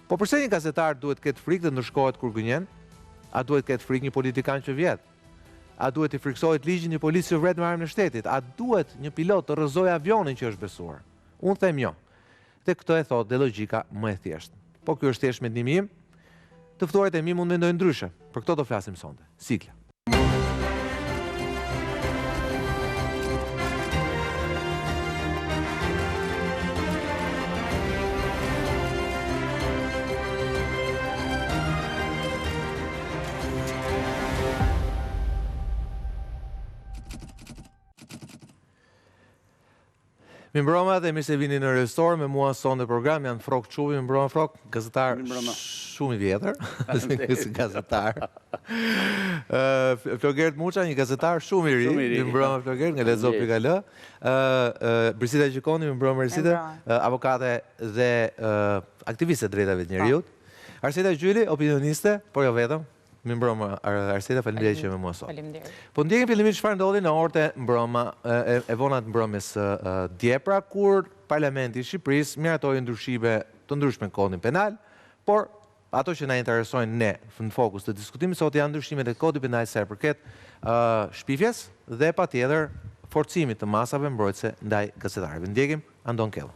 Po përse një gazetar duhet ketë frikë të ndërshkohet kur gënjen? A duhet ketë frikë një politikan që vjet? A duhet i friksohet ligji një policë që vret me armën e shtetit? A duhet një pilot të rrëzojë avionin që është besuar? Unë them jo. Dhe këtë e thotë dhe logjika më e thjeshtë. Po ky është thjesht mendimi im. Të ftuarit e mi mund mendojnë ndryshe. Për këto do flasim sonte. Sikla. Mi mbroma dhe mirë se vini në restor, me mua sonde program, janë Frok Qubi, mi mbroma Frok, gazetar shumë i vjetër, si gazetar. Flogert Muqa, një gazetar shumë i ri, mi mbroma Flogert, nga Lezo.l. Brisita Gjikoni, mi mbroma Brisita, avokate dhe aktiviste drejtave të njerëzit. Arseta Gjyli, opinioniste, por jo vetëm. Mi mbroma, Arseta, faleminderit që me mua sot. Po ndjekim fillimisht çfarë ndodhi në orët e mbroma, e vonat mbrëmjes djepra, kur Parlamenti i Shqipërisë miratoi ndryshime të ndryshme në Kodin Penal, por ato që na interesojnë ne në fokus të diskutimit sot janë ndryshimet e Kodit Penal sa i përket shpifjes dhe patjetër forcimit të masave mbrojtëse ndaj gazetarëve. Ndjekim Andon Kello.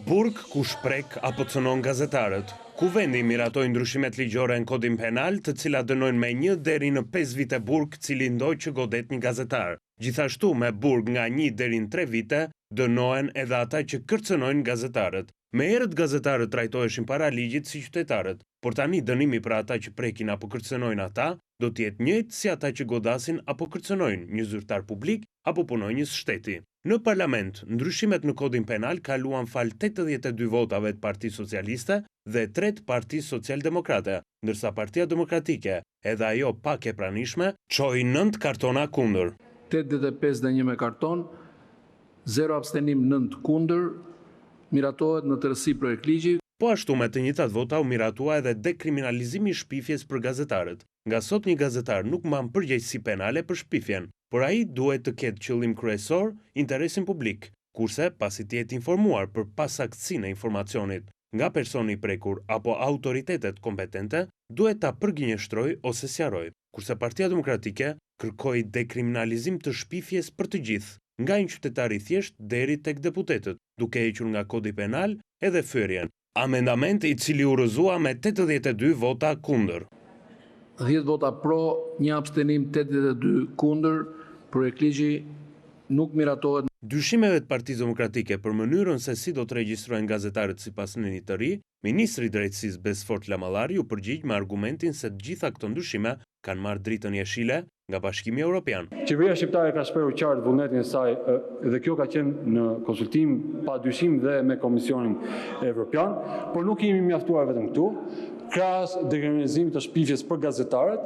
Burg ku shprek apo cënon gazetarët. Kuvendi miratoi ndryshimet ligjore në Kodin Penal, të cilat dënojnë me 1 deri në 5 vite burg cili ndoj që godet një gazetar. Gjithashtu me burg nga 1 deri në 3 vite, dënohen edhe ata që kërcënojnë gazetarët. Me herët gazetarët trajtoheshin para ligjit si qytetarët, por tani dënimi për ata që prekin apo kërcënojnë ata, do t'jetë njëjtë si ata që godasin apo kërcënojnë një zyrtar publik apo punonjës shteti. Në parlament, ndryshimet në Kodin Penal kaluan fal 82 votave të Partisë Socialiste dhe 3 Partisë Social-Demokrate, ndërsa Partia Demokratike, edhe ajo pak e pranishme, çoi 9 kartona kundër. 85 dhe 1 me karton, 0 abstenim, 9 kundër, miratohet në tërësi projekt ligji. Po ashtu me të njëjtat vota u miratua edhe dekriminalizimi i shpifjes për gazetarët. Nga sot një gazetar nuk mban përgjegjësi penale për shpifjen, por ai duhet të ketë qëllim kryesor interesin publik, kurse pasi të jetë informuar për pasaktësinë e informacionit nga personi i prekur apo autoritetet kompetente, duhet ta përgjigjëstrojë ose sjarojë. Kurse Partia Demokratike kërkoi dekriminalizim të shpifjes për të gjithë, nga një qytetar i thjesht deri tek deputetët, duke hequr nga Kodi Penal edhe fyerjen. Amendament i cili u rrëzua me 82 vota kundër. 10 vota pro, 1 abstenim, 82 kundër, projekt ligji nuk miratohet. Dyshimeve të Partisë Demokratike për mënyrën se si do të regjistrojnë gazetarët sipas nenit të ri, Ministri i Drejtësisë Besfort Lamallari u përgjigj me argumentin se të gjitha këto ndryshime kanë marrë dritën jeshile nga Bashkimi Evropian. Qeveria shqiptare ka shprehur qartë vullnetin e saj dhe kjo ka qenë në konsultim pa dyshim dhe me Komisionin Evropian, por nuk jemi mjaftuar vetëm këtu. Krahas dekriminalizimit të shpifjes për gazetarët,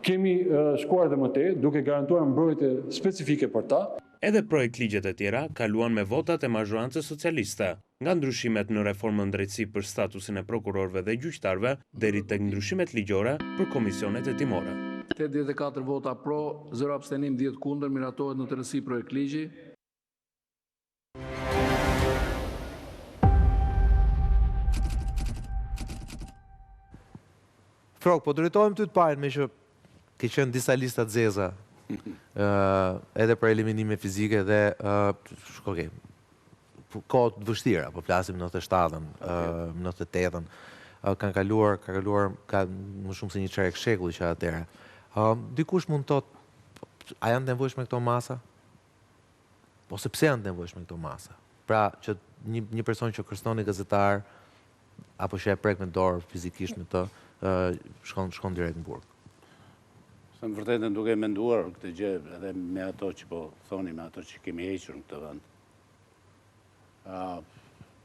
kemi shkuar edhe më tej, duke garantuar mbrojtje specifike për ta. Edhe projekt ligjet e tjera kaluan me votat e mazhorancës socialiste, nga ndryshimet në reformën drejtësi për statusin e prokurorëve dhe gjyqtarëve, deri tek ndryshimet ligjore për komisionet hetimore. 84 vota pro, 0 abstenim, 10 kundër, miratohet në tërësi projekt ligji. Frok, po drejtohem ty të parën me që ke qenë disa lista të zeza, edhe për eliminime fizike dhe kohët të vështira, po flasim 97-ën, 98-ën, ka kaluar më shumë se një çerek shekulli që atëherë. Dikush mund të thotë, a janë të nevojshme këto masa? Ose pse janë të nevojshme këto masa? Pra, që një person që kërcënon një gazetar apo që e prek me dorë fizikisht me të, shkon direkt në burg. Në vërtetën duke menduar këtë gjë edhe me ato që po thoni, me ato që kemi hequr në këtë vend,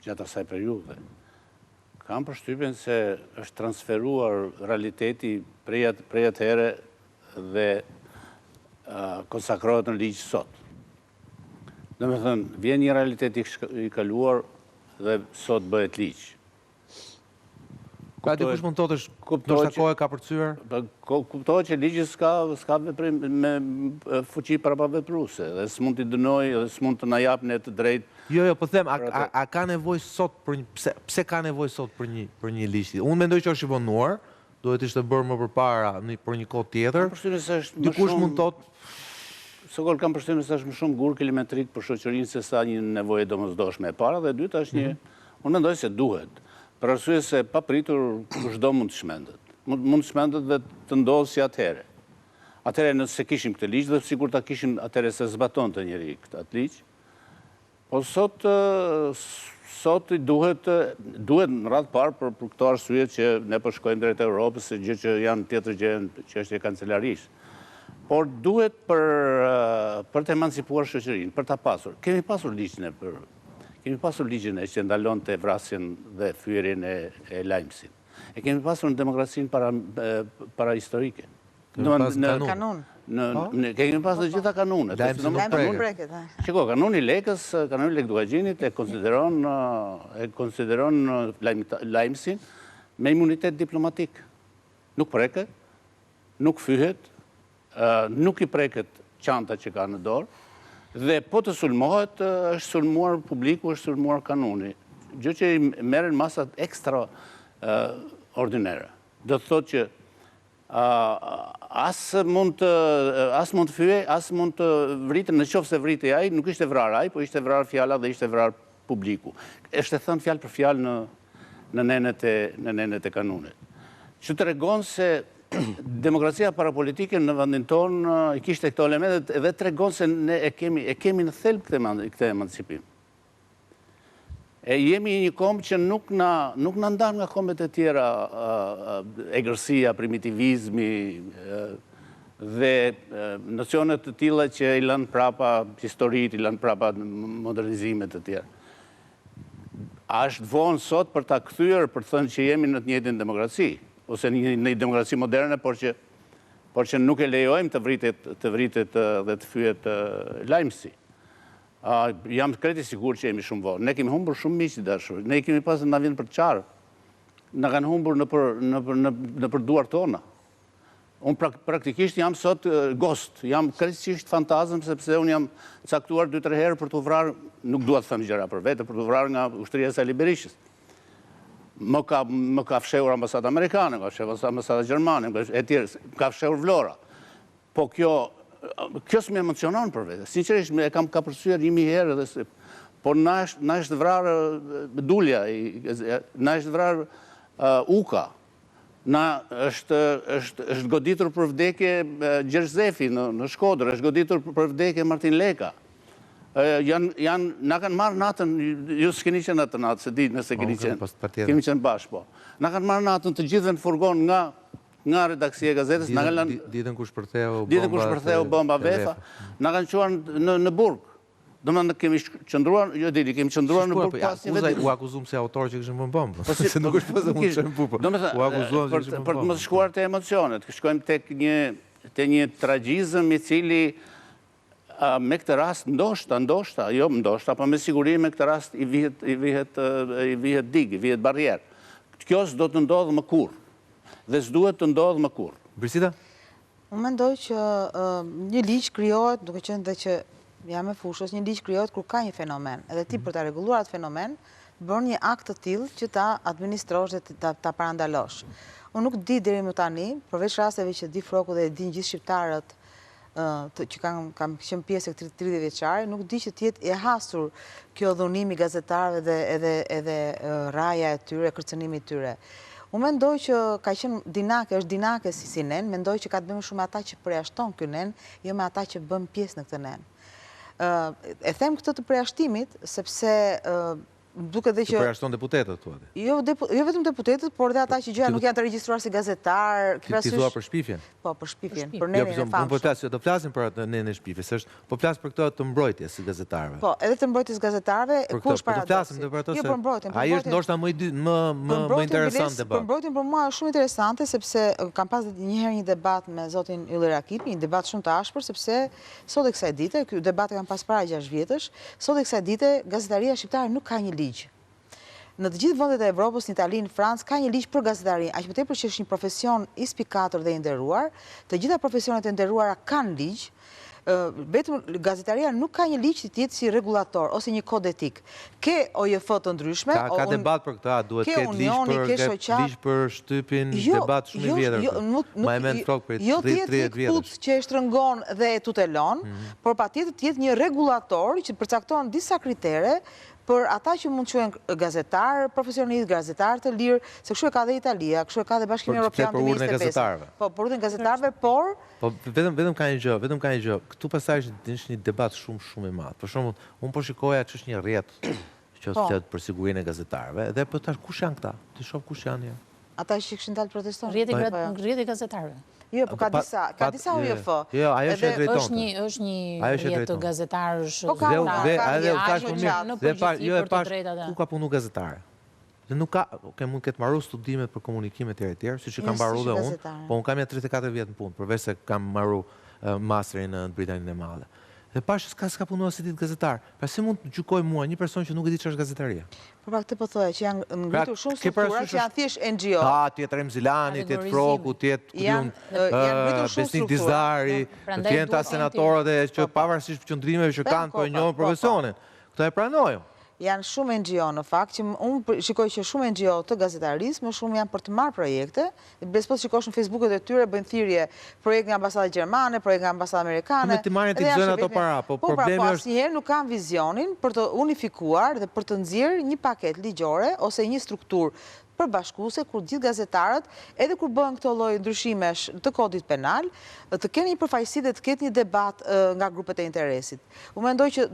gjatë asaj periudhe, kam përshtypjen se është transferuar realiteti prej atëherë dhe konsakrohet në ligj sot. Domethënë, vjen një realitet i kaluar dhe sot bëhet ligj. Në vërtetën duke menduar këtë gjë edhe me ato që kemi hequr në këtë vend, gjatë asaj periudhe, kam përshtypjen se është transferuar realiteti prej atëherë dhe konsakrohet në ligj sot. Domethënë, vjen një realitet i kaluar dhe sot bëhet ligj. 1 Ka dikush mund të thotë ndoshta kohë ka përcyer? Kuptohet që ligji s'ka veprim me fuqi parapavepruese, dhe s'mund t'i dënoj, dhe s'mund të na jap ne të drejtë. Jo, po them, a ka nevojë sot për pse ka nevojë sot për një ligj? Unë mendoj që është i vonuar, duhet ishte bërë më përpara për një kohë tjetër. Dikush mund të thotë Sokol, kam përshtypjen se është më shumë gur kilometrik për shoqërinë se sa një nevojë domosdoshme e para, dhe e dyta është unë mendoj se duhet. Për arsye se papritur çdo mund të shmendet. Mund të shmendet dhe të ndodhë si atëherë. Atëherë nëse kishim këtë ligj, dhe sigur ta kishim atëherë se zbatonte njëri këtë ligj. Po sot duhet në radhë parë për këto arsye që ne po shkojmë drejt Europës, se gjë që janë tjetër gjë që është e kancelarisë. Por duhet për të emancipuar shoqërinë, për ta pasur. Kemi pasur ligjin e që ndalon të vrasjen dhe fyerjen e lajmësit. E kemi pasur në demokracinë para historike. Kanun. Kemi pasur të gjitha kanunet. Shiko, kanuni Lekës, kanuni Lek Duhaxhinit e konsideron lajmësin me imunitet diplomatik. Nuk preket, nuk fyhet, nuk i preket qanta që ka në dorë, dhe po të sulmohet, është sulmuar publiku, është sulmuar kanuni. Gjë që i merren masat ekstra ordinere. Do të thotë që as mund të fyej, as mund të vritet, në qoftë se vritej ai, nuk ishte vrarë ai, po ishte vrarë fjala dhe ishte vrarë publiku. Është e thënë fjalë për fjalë në nenet e kanunit. Që tregon se demokracia parapolitike në vendin tonë i kishte këto elementet dhe tregon se ne e kemi në thelb këtë emancipim. E jemi një kombë që nuk na ndan nga kombet e tjera egërsia, primitivizmi dhe nocionet të tilla që i lënë prapa historitë, i lënë prapa modernizimet të tjera. A është vonë sot për ta kthyer, për të thënë që jemi në të njëjtën demokraci, ose një demokraci moderne, por që nuk e lejojmë të vritet dhe të fyet lajmësi. Jam kreti sigur që jemi shumë vonë. Ne kemi humbur shumë miq të dashur. Ne kemi pasur na vjen për të qarë. Na kanë humbur në për duart tona. Unë praktikisht jam sot gost, jam krejtësisht fantazëm, sepse unë jam caktuar 2-3 herë për të vrarë, nuk dua të them gjëra për vete, për të vrarë nga ushtria e Sali Berishës. Më ka fshehur ambasada amerikane, ka fshehur ambasada gjermane, e tjerë, ka fshehur Vlora. Po kjo s'më emocionon për vete. Sinqerisht, ka përsyer 1000 herë, por na është vrarë Dulja, na është vrarë Uka, na është goditur për vdekje Gjergj Zefi në Shkodër, është goditur për vdekje Martin Leka. Na kanë marrë natën, ju s'keni qenë atë natë, se di nëse keni qenë bashkë, po. Na kanë marrë natën të gjithë në furgon nga redaksia e gazetës. Ditën kur shpërtheu bomba Vefa. Na kanë quar në burg. Do më kemi qëndruar, jo dili, kemi qëndruar në burg pas një vetë. U akuzum se autor që këshën bën bombë. Se nuk është pas e mund të shenë pupë. U akuzuam që këshën bën bombë. Për të më shkuar të emocionet, shkojmë të një tragjizëm i cili me këtë rast, ndoshta, pa me siguri me këtë rast i vihet dig, i vihet barrier. Kjo s'do të ndodhë më kur, dhe s'duhet të ndodhë më kur. Brisita? Unë mendoj që një ligj krijohet, duke qenë dhe që jam e fushës, një ligj krijohet kur ka një fenomen, edhe ti për ta reguluar atë fenomen, bën një akt të tillë që ta administrosh dhe ta parandalosh. Unë nuk di deri më tani, përveç rasteve që di Froku dhe e din gjithë shqiptarët që kam qenë pjesë e këtij 30 vjeçari, nuk di që të jetë e hasur kjo dhunimi gazetarëve edhe raja e tyre, kërcënimi i tyre. Unë mendoj që ka qenë dinake, është dinake si nen, mendoj që ka të bëjë shumë ata që përjashton ky nen, jo me ata që bën pjesë në këtë nen. E them këtë të përjashtimit, sepse duke dhe që... Që përjashton deputetët, thuat. Jo vetëm deputetët, por dhe ata që gjëja nuk janë të regjistruar si gazetar. Ti thua për shpifjen? Po, për shpifjen, për nenin e famshëm. Do flasim për atë nenin e shpifjes, po flas për këtë të mbrojtjes së gazetarëve. Po, edhe të mbrojtjes gazetarëve, kush para? Do flasim për ato se... Jo, për mbrojtjen. Ai është ndoshta më interesant debat. Për mbrojtjen për mua është shumë interesante, sepse kam pas një herë një debat me zotin Ylli Rakipi, një debat shumë të ashpër, sepse sot e kësaj dite, ky debat e kam pas para 6 vjetësh, sot e kësaj dite gazetaria shqiptare nuk ka një ligj. në të gjithë vendet e Evropës, në Itali, në Francë, ka një ligj për gazetarinë, aq më tepër që është një profesion i spikator dhe i nderuar. Të gjitha profesionet e nderuara kanë ligj. Vetëm gazetaria nuk ka një ligj të jetë si regulator ose një kod etik. Ke OJF të ndryshme. Ka debat për këta, duhet ketë ligj për shtypin, debat shumë i vjetër. Ma e mend frok për 30 vjetësh. Që e shtrëngon dhe e tutelon, por patjetër të jetë një regulator që përcakton disa kritere për ata që mund të quhen gazetar profesionist, gazetar të lirë, se kështu e ka dhe Italia, kështu e ka dhe Bashkimi Evropian 2025. Po, për urën e gazetarëve, por vetëm ka një gjë. Këtu pastaj është një debat shumë i madh. Për shembull, unë po shikoja që është një rrjet që flet për sigurinë e gazetarëve, dhe po tash kush janë këta? Ti shoh kush janë? Ata që kishin dalë protestojnë. Rrjeti gazetarëve. Jo, po ka disa OJF. Jo, ajo është e drejtonte. Është një rrjet të gazetarësh. Po ka ku ka punu gazetare. Dhe nuk ka, mund të ketë marrë studimet për komunikimet e tjerë, siç i kam mbaruar dhe unë, po unë kam ja 34 vjet në punë, përveç se kam marrë masterin në Britaninë e Madhe. Dhe pash s'ka punuar si ditë gazetar. Pra si mund të gjykoj mua një person që nuk e di ç'është gazetaria? Po pra këtë po thoya që janë ngritur shumë struktura që janë thjesht NGO. Tjetë Remzilani, tjetë Froku, tjetë Besnik Dizari, tjenë ta senatorët që pavarësisht qëndrimeve që kanë po e njohën profesionin. Këto e pranojnë. Janë shumë NGO në fakt, që unë shikoj që shumë NGO të gazetarisë, më shumë janë për të marrë projekte, bespo të shikosh në Facebooket e tyre, bëjnë thirrje projekt nga ambasada gjermane, projekt nga ambasada amerikane. Me të marrin të gëzojnë ato para, po problemi është... asnjëherë nuk kanë vizionin për të unifikuar dhe për të nxjerrë një paketë ligjore ose një strukturë përbashkuese kur gjithë gazetarët, edhe kur bëhen këto lloj ndryshimesh të kodit penal, të kenë një përfaqësi dhe të ketë një debat nga grupet e interesit. Unë mendoj që